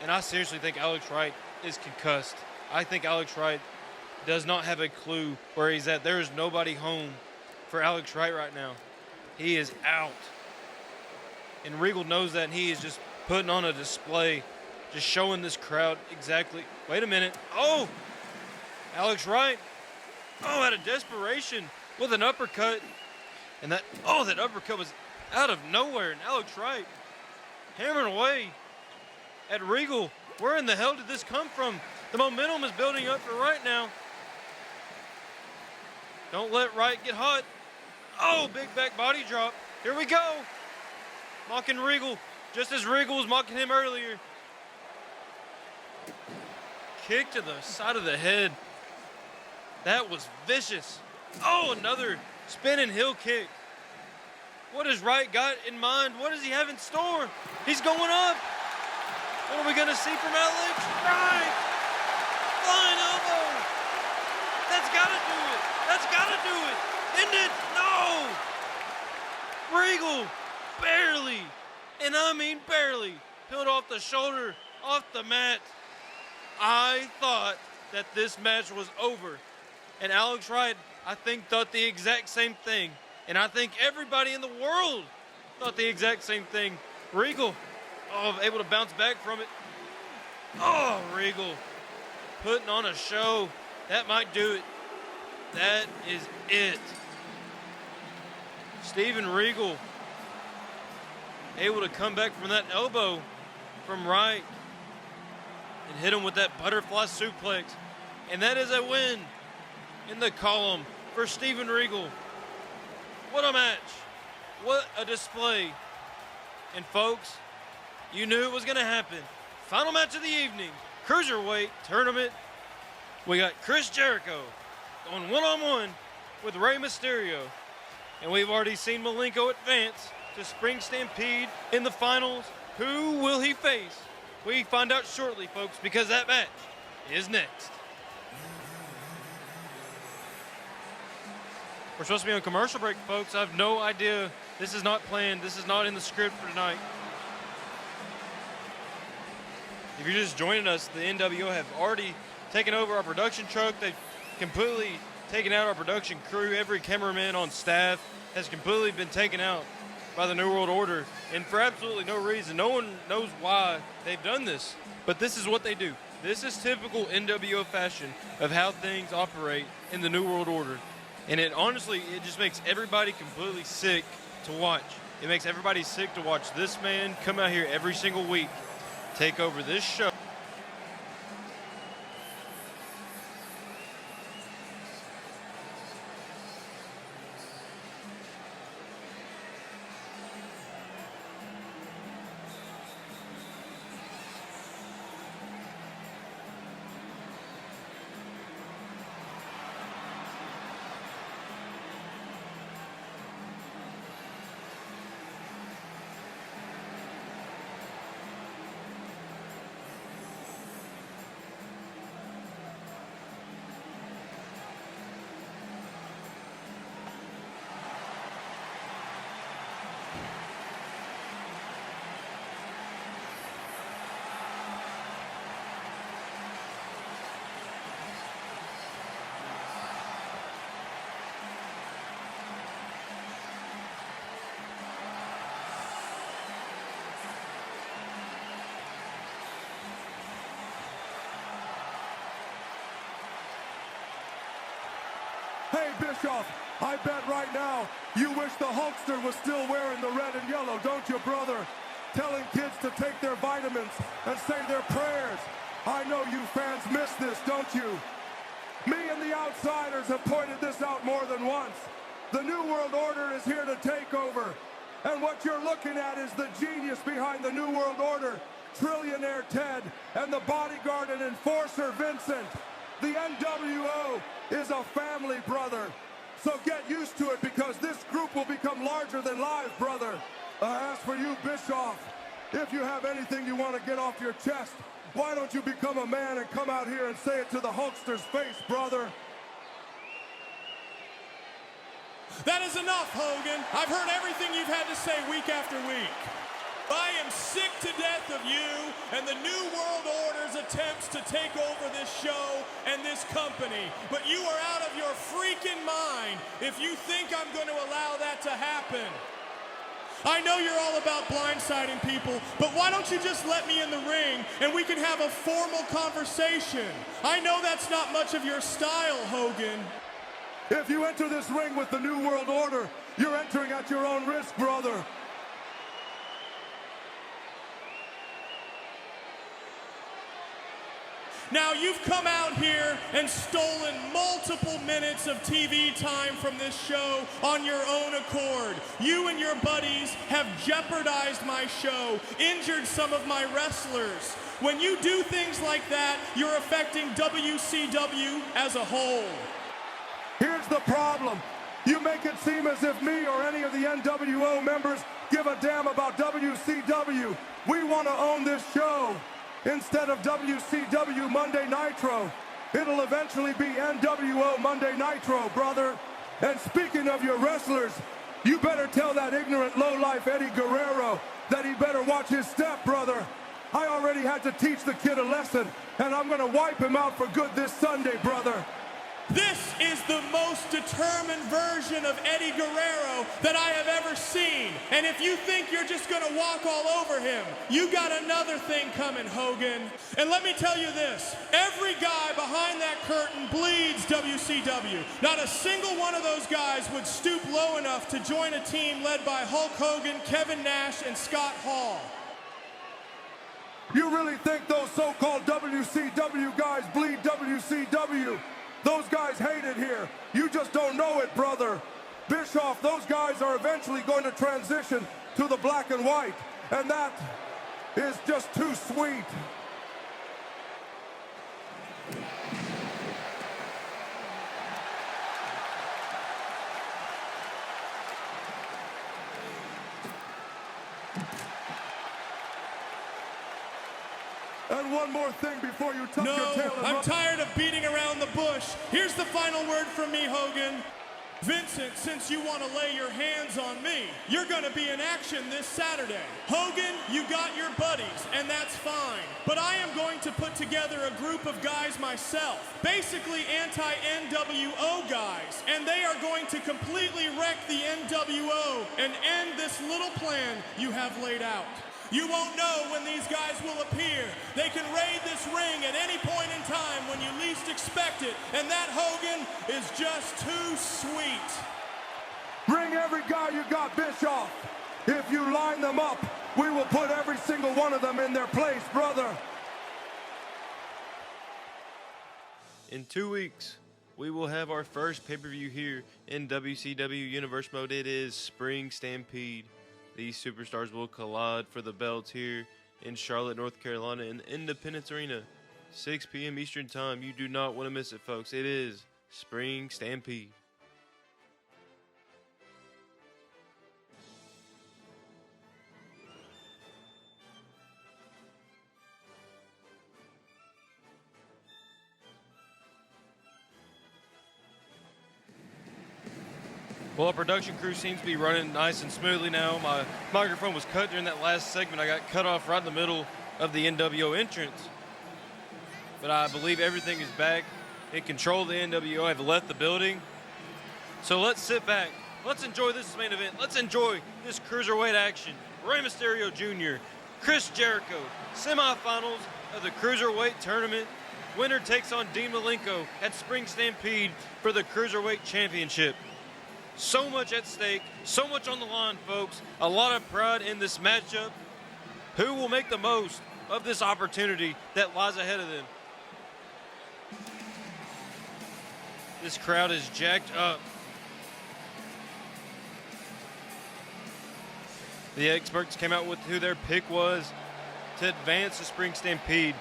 And I seriously think Alex Wright is concussed. I think Alex Wright does not have a clue where he's at. There is nobody home for Alex Wright right now. He is out. And Regal knows that, and he is just putting on a display, just showing this crowd exactly. Wait a minute. Oh! Alex Wright. Oh, out of desperation with an uppercut. And that uppercut was out of nowhere. And Alex Wright hammering away at Regal. Where in the hell did this come from? The momentum is building up for Wright now. Don't let Wright get hot. Oh, big back body drop. Here we go. Mocking Regal, just as Regal was mocking him earlier. Kick to the side of the head. That was vicious. Oh, another spinning heel kick. What has Wright got in mind? What does he have in store? He's going up. What are we going to see from Alex Wright? Flying elbow. That's got to do it. That's got to do it. Isn't it? No. Regal barely, and I mean barely, peeled off the shoulder, off the mat. I thought that this match was over. And Alex Wright, I think, thought the exact same thing. And I think everybody in the world thought the exact same thing. Regal, able to bounce back from it. Oh, Regal, putting on a show. That might do it. That is it. Steven Regal, able to come back from that elbow from Wright and hit him with that butterfly suplex. And that is a win in the column for Steven Regal. What a match. What a display. And folks, you knew it was going to happen. Final match of the evening, Cruiserweight Tournament. We got Chris Jericho going one-on-one with Rey Mysterio. And we've already seen Malenko advance to Spring Stampede in the finals. Who will he face? We find out shortly, folks, because that match is next. We're supposed to be on commercial break, folks. I have no idea. This is not planned. This is not in the script for tonight. If you're just joining us, the NWO have already taken over our production truck. They've completely taken out our production crew. Every cameraman on staff has completely been taken out by the New World Order, and for absolutely no reason. No one knows why they've done this, but this is what they do. This is typical NWO fashion of how things operate in the New World Order. And it honestly, it just makes everybody completely sick to watch. It makes everybody sick to watch this man come out here every single week, take over this show. Hey, Bischoff, I bet right now you wish the Hulkster was still wearing the red and yellow, don't you, brother? Telling kids to take their vitamins and say their prayers. I know you fans miss this, don't you? Me and the Outsiders have pointed this out more than once. The New World Order is here to take over. And what you're looking at is the genius behind the New World Order, Trillionaire Ted, and the bodyguard and enforcer Vincent. The NWO is a family, brother. So get used to it, because this group will become larger than life, brother. As for you, Bischoff, if you have anything you want to get off your chest, why don't you become a man and come out here and say it to the Hulkster's face, brother? That is enough, Hogan. I've heard everything you've had to say week after week. I am sick to death of you and the New World Order's attempts to take over this show and this company. But you are out of your freaking mind if you think I'm going to allow that to happen. I know you're all about blindsiding people, but why don't you just let me in the ring and we can have a formal conversation? I know that's not much of your style, Hogan. If you enter this ring with the New World Order, you're entering at your own risk, brother. Now, you've come out here and stolen multiple minutes of TV time from this show on your own accord. You and your buddies have jeopardized my show, injured some of my wrestlers. When you do things like that, you're affecting WCW as a whole. Here's the problem. You make it seem as if me or any of the NWO members give a damn about WCW. We want to own this show. Instead of WCW Monday Nitro, it'll eventually be NWO Monday Nitro, brother. And speaking of your wrestlers, you better tell that ignorant lowlife Eddie Guerrero that he better watch his step, brother. I already had to teach the kid a lesson, and I'm gonna wipe him out for good this Sunday, brother. This is the most determined version of Eddie Guerrero that I have ever seen. And if you think you're just gonna walk all over him, you got another thing coming, Hogan. And let me tell you this, every guy behind that curtain bleeds WCW. Not a single one of those guys would stoop low enough to join a team led by Hulk Hogan, Kevin Nash, and Scott Hall. You really think those so-called WCW guys bleed WCW? Those guys hate it here. You just don't know it, brother. Bischoff, those guys are eventually going to transition to the black and white, and that is just too sweet. And one more thing before you tuck your tail and I'm tired of beating around the bush. Here's the final word from me, Hogan. Vincent, since you want to lay your hands on me, you're going to be in action this Saturday. Hogan, you got your buddies, and that's fine. But I am going to put together a group of guys myself, basically anti-NWO guys, and they are going to completely wreck the NWO and end this little plan you have laid out. You won't know when these guys will appear. They can raid this ring at any point in time when you least expect it. And that, Hogan, is just too sweet. Bring every guy you got, Bischoff. If you line them up, we will put every single one of them in their place, brother. In 2 weeks, we will have our first pay-per-view here in WCW Universe Mode. It is Spring Stampede. These superstars will collide for the belts here in Charlotte, North Carolina in Independence Arena, 6 p.m. Eastern Time. You do not want to miss it, folks. It is Spring Stampede. Well, our production crew seems to be running nice and smoothly now. My microphone was cut during that last segment. I got cut off right in the middle of the NWO entrance. But I believe everything is back in control of the NWO. I've left the building. So let's sit back. Let's enjoy this main event. Let's enjoy this Cruiserweight action. Rey Mysterio Jr., Chris Jericho, semifinals of the Cruiserweight Tournament. winner takes on Dean Malenko at Spring Stampede for the Cruiserweight Championship. So much at stake, so much on the line, folks. A lot of pride in this matchup. Who will make the most of this opportunity that lies ahead of them? This crowd is jacked up. The experts came out with who their pick was to advance the Spring Stampede.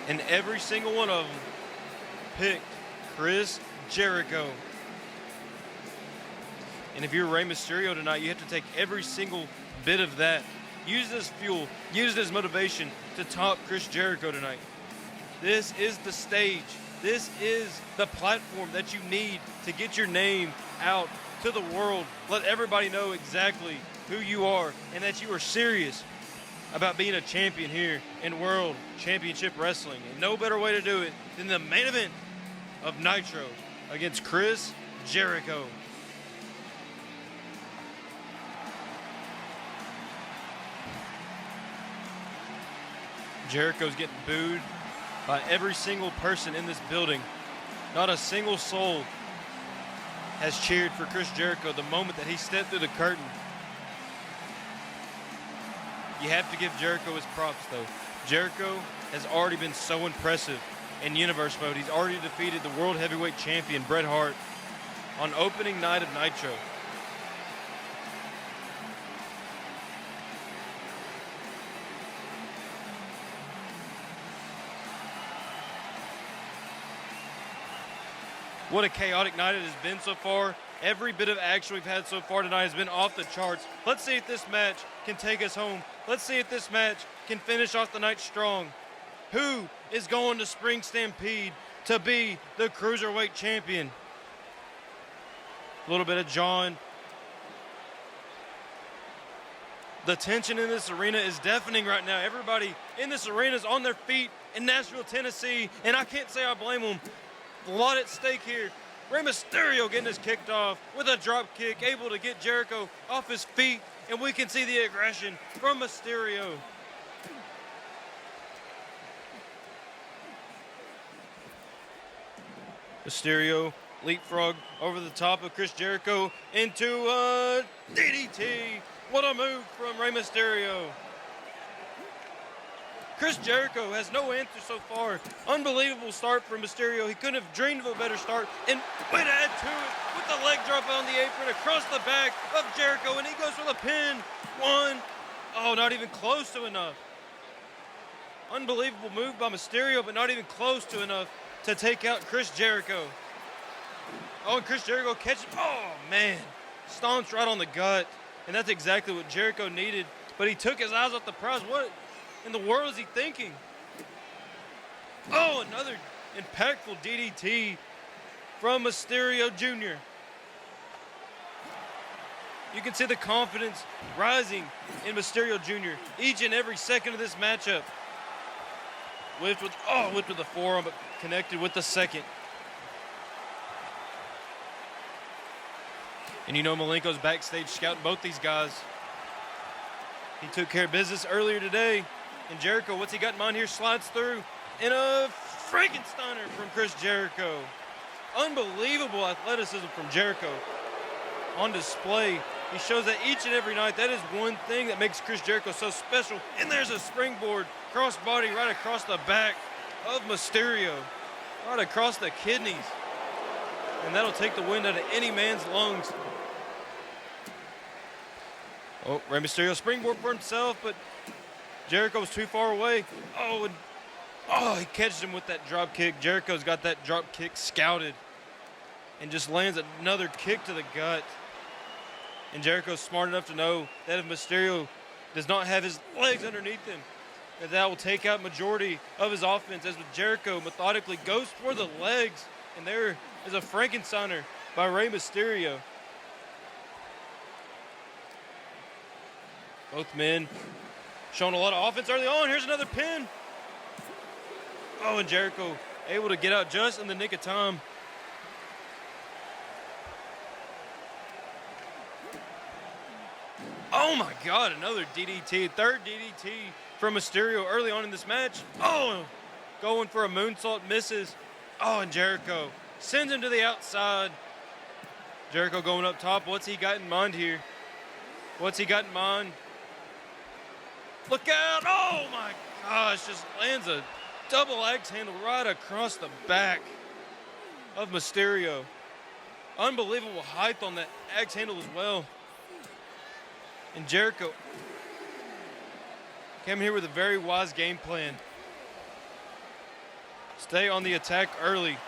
And every single one of them picked Chris Jericho. And if you're Rey Mysterio tonight, you have to take every single bit of that. Use this fuel, use this motivation to top Chris Jericho tonight. This is the stage. This is the platform that you need to get your name out to the world. Let everybody know exactly who you are and that you are serious about being a champion here in World Championship Wrestling. And no better way to do it than the main event of Nitro against Chris Jericho. Jericho's getting booed by every single person in this building. Not a single soul has cheered for Chris Jericho the moment that he stepped through the curtain. You have to give Jericho his props, though. Jericho has already been so impressive in Universe Mode. He's already defeated the World Heavyweight Champion, Bret Hart, on opening night of Nitro. What a chaotic night it has been so far. Every bit of action we've had so far tonight has been off the charts. Let's see if this match can take us home. Let's see if this match can finish off the night strong. Who is going to Spring Stampede to be the Cruiserweight Champion? A little bit of John. The tension in this arena is deafening right now. Everybody in this arena is on their feet in Nashville, Tennessee, and I can't say I blame them. A lot at stake here. Rey Mysterio getting us kicked off with a drop kick, able to get Jericho off his feet, and we can see the aggression from Mysterio. Mysterio leapfrog over the top of Chris Jericho into a DDT. What a move from Rey Mysterio. Chris Jericho has no answer so far. Unbelievable start from Mysterio. He couldn't have dreamed of a better start. And way to add to it with the leg drop on the apron across the back of Jericho. And he goes for the pin. One. Oh, not even close to enough. Unbelievable move by Mysterio, but not even close to enough to take out Chris Jericho. Oh, and Chris Jericho catches. Oh, man. Stomps right on the gut. And that's exactly what Jericho needed. But he took his eyes off the prize. What in the world is he thinking? Oh, another impactful DDT from Mysterio Jr. You can see the confidence rising in Mysterio Jr. each and every second of this matchup. Whipped with the forearm, but connected with the second. And you know Malenko's backstage scouting both these guys. He took care of business earlier today. And Jericho, what's he got in mind here? Slides through in a Frankensteiner from Chris Jericho. Unbelievable athleticism from Jericho on display. He shows that each and every night. That is one thing that makes Chris Jericho so special. And there's a springboard crossbody right across the back of Mysterio, right across the kidneys. And that'll take the wind out of any man's lungs. Oh, Rey Mysterio springboard for himself, but Jericho's too far away. He catches him with that drop kick. Jericho's got that drop kick scouted and just lands another kick to the gut. And Jericho's smart enough to know that if Mysterio does not have his legs underneath him, that will take out majority of his offense, as Jericho methodically goes for the legs. And there is a Frankensteiner by Rey Mysterio. Both men showing a lot of offense early on. Here's another pin. Oh, and Jericho able to get out just in the nick of time. Oh my God, another DDT. Third DDT from Mysterio early on in this match. Oh, going for a moonsault, misses. Oh, and Jericho sends him to the outside. Jericho going up top. What's he got in mind here? What's he got in mind? Look out. Oh, my gosh. Just lands a double axe handle right across the back of Mysterio. Unbelievable height on that axe handle as well. And Jericho came here with a very wise game plan. Stay on the attack early.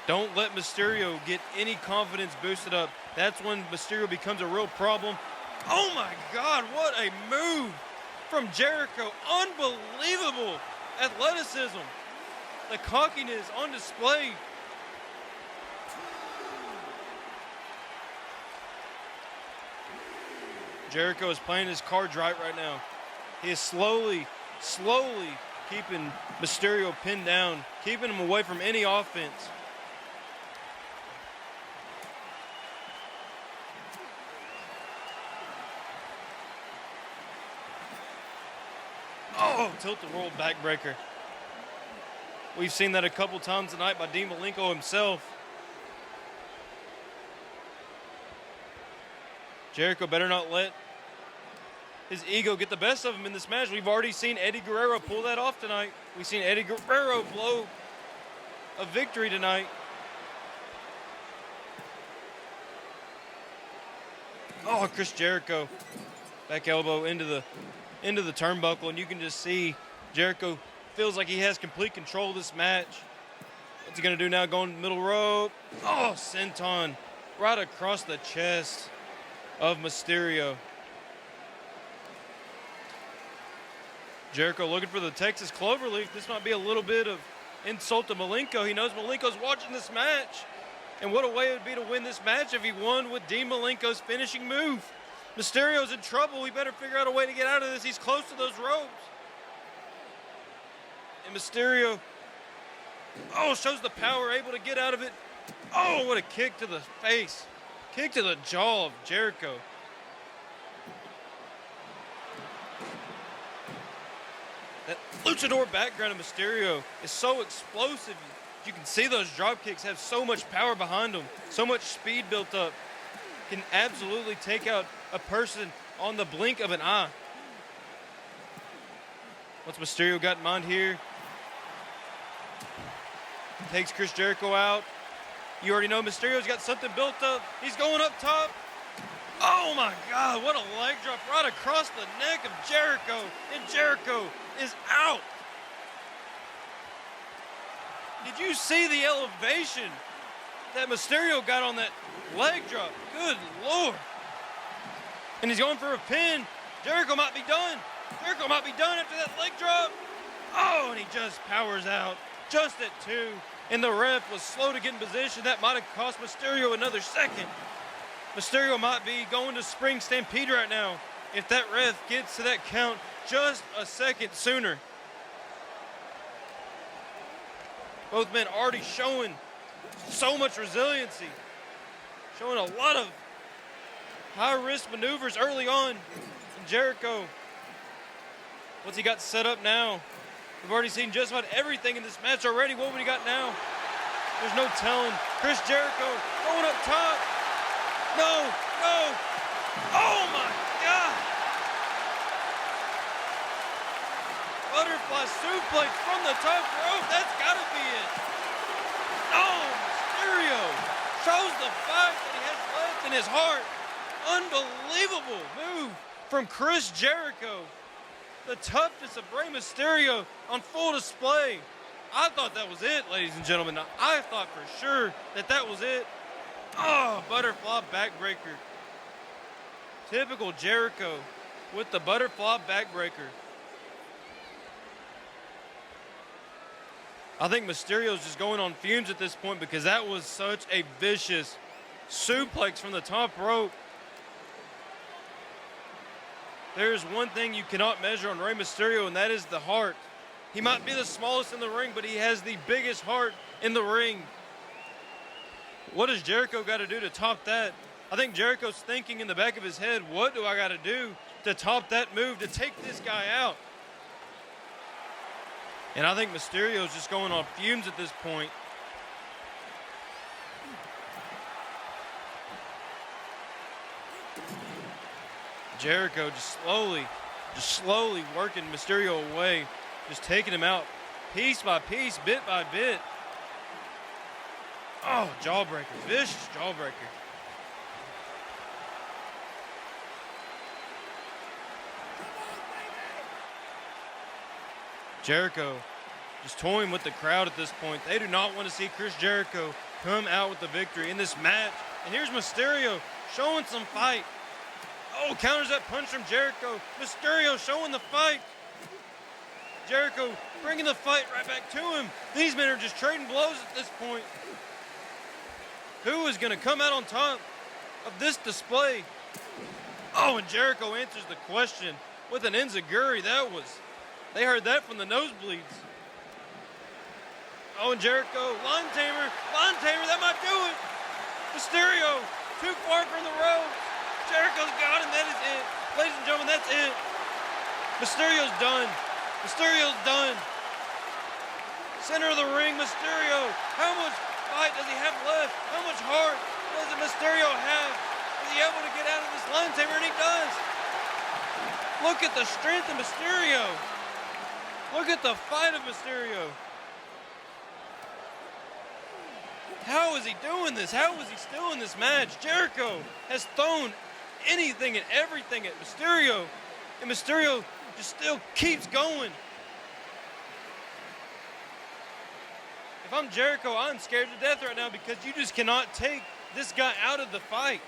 Don't let Mysterio get any confidence boosted up. That's when Mysterio becomes a real problem. Oh my God, what a move from Jericho. Unbelievable athleticism. The cockiness on display. Jericho is playing his cards right now. He is slowly keeping Mysterio pinned down, keeping him away from any offense. Oh, tilt-the-world backbreaker. We've seen that a couple times tonight by Dean Malenko himself. Jericho better not let his ego get the best of him in this match. We've already seen Eddie Guerrero pull that off tonight. We've seen Eddie Guerrero blow a victory tonight. Oh, Chris Jericho. Back elbow into the turnbuckle, and you can just see Jericho feels like he has complete control of this match. What's he gonna do now? Going middle rope. Oh, senton right across the chest of Mysterio. Jericho looking for the Texas Cloverleaf. This might be a little bit of insult to Malenko. He knows Malenko's watching this match. And what a way it would be to win this match if he won with Dean Malenko's finishing move. Mysterio's in trouble. We better figure out a way to get out of this. He's close to those ropes. And Mysterio, shows the power, able to get out of it. Oh, what a kick to the face. Kick to the jaw of Jericho. That luchador background of Mysterio is so explosive. You can see those drop kicks have so much power behind them, so much speed built up. Can absolutely take out a person on the blink of an eye. What's Mysterio got in mind here? Takes Chris Jericho out. You already know Mysterio's got something built up. He's going up top. Oh my God, what a leg drop right across the neck of Jericho. And Jericho is out. Did you see the elevation that Mysterio got on that leg drop? Good Lord. And he's going for a pin. Jericho might be done. Jericho might be done after that leg drop. Oh, and he just powers out. Just at 2. And the ref was slow to get in position. That might have cost Mysterio another second. Mysterio might be going to Spring Stampede right now if that ref gets to that count just a second sooner. Both men already showing so much resiliency, showing a lot of high-risk maneuvers early on. And Jericho, what's he got set up now? We've already seen just about everything in this match already. What would he got now? There's no telling. Chris Jericho going up top. No. Oh my God. Butterfly suplex from the top rope. That's got to be it. Oh, Mysterio shows the fight that he has left in his heart. Unbelievable move from Chris Jericho. The toughness of Rey Mysterio on full display. I thought that was it, ladies and gentlemen. I thought for sure that was it. Oh, butterfly backbreaker. Typical Jericho with the butterfly backbreaker. I think Mysterio's just going on fumes at this point because that was such a vicious suplex from the top rope. There's one thing you cannot measure on Rey Mysterio, and that is the heart. He might be the smallest in the ring, but he has the biggest heart in the ring. What does Jericho got to do to top that? I think Jericho's thinking in the back of his head, what do I got to do to top that move, to take this guy out? And I think Mysterio's just going on fumes at this point. Jericho just slowly working Mysterio away, just taking him out piece by piece, bit by bit. Oh, jawbreaker, vicious jawbreaker. Jericho just toying with the crowd at this point. They do not want to see Chris Jericho come out with the victory in this match. And here's Mysterio showing some fight. Oh, counters that punch from Jericho. Mysterio showing the fight. Jericho bringing the fight right back to him. These men are just trading blows at this point. Who is going to come out on top of this display? Oh, and Jericho answers the question with an enziguri. They heard that from the nosebleeds. Oh, and Jericho, line tamer, that might do it. Mysterio, too far from the ropes. Jericho's got him, that is it. Ladies and gentlemen, that's it. Mysterio's done. Center of the ring, Mysterio. How much fight does he have left? How much heart does Mysterio have? Is he able to get out of this line tamer? And he does. Look at the strength of Mysterio. Look at the fight of Mysterio. How is he doing this? How is he still in this match? Jericho has thrown anything and everything at Mysterio, and Mysterio just still keeps going. If I'm Jericho, I'm scared to death right now because you just cannot take this guy out of the fight.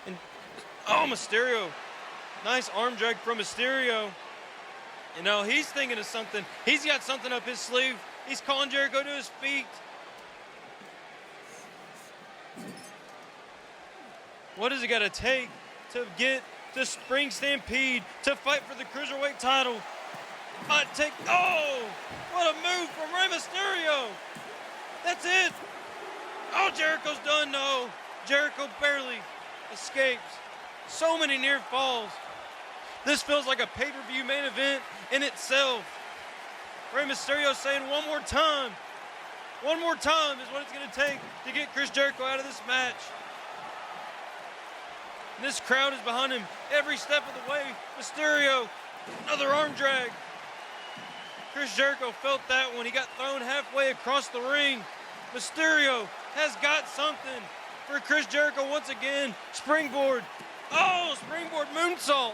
And oh, Mysterio, nice arm drag from Mysterio. You know, he's thinking of something. He's got something up his sleeve. He's calling Jericho to his feet. What does it got to take to get to Spring Stampede, to fight for the Cruiserweight title? Might take, oh, what a move from Rey Mysterio. That's it. Oh, Jericho's done, no. Jericho barely escapes. So many near falls. This feels like a pay-per-view main event in itself. Rey Mysterio saying one more time. One more time is what it's going to take to get Chris Jericho out of this match. And this crowd is behind him every step of the way. Mysterio, another arm drag. Chris Jericho felt that when he got thrown halfway across the ring. Mysterio has got something for Chris Jericho once again. Springboard. Oh, springboard moonsault.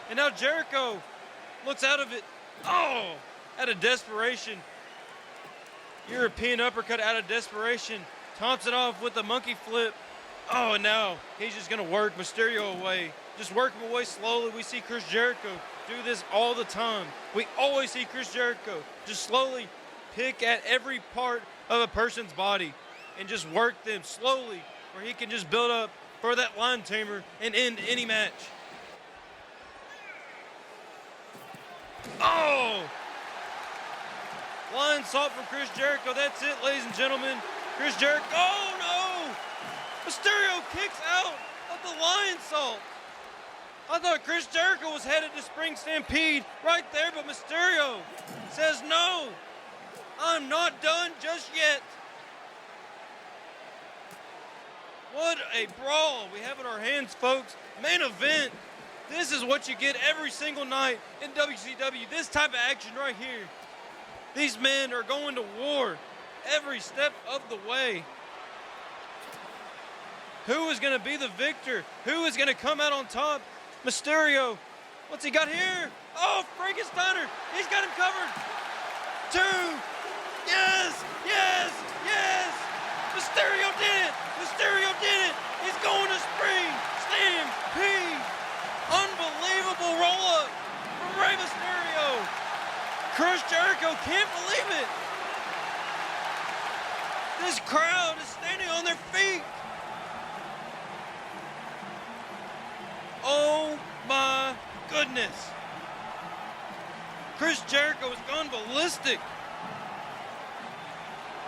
And now Jericho looks out of it. Oh, out of desperation. European uppercut out of desperation. Taunts it off with a monkey flip. Oh, and now he's just going to work Mysterio away. Just work him away slowly. We see Chris Jericho do this all the time. We always see Chris Jericho just slowly pick at every part of a person's body and just work them slowly where he can just build up for that line tamer and end any match. Oh! Lion salt from Chris Jericho. That's it, ladies and gentlemen. Chris Jericho. Oh, no! Mysterio kicks out of the lion salt. I thought Chris Jericho was headed to Spring Stampede right there, but Mysterio says no. I'm not done just yet. What a brawl we have in our hands, folks. Main event. This is what you get every single night in WCW. This type of action right here. These men are going to war every step of the way. Who is going to be the victor? Who is going to come out on top? Mysterio. What's he got here? Oh, Frankensteiner. He's got him covered. 2. Yes, yes, yes. Mysterio did it. Mysterio did it. He's going to Spring Stampede. Unbelievable roll-up from Rey Mysterio. Chris Jericho can't believe it. This crowd is standing on their feet. Oh my goodness. Chris Jericho has gone ballistic.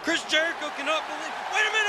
Chris Jericho cannot believe. Wait a minute.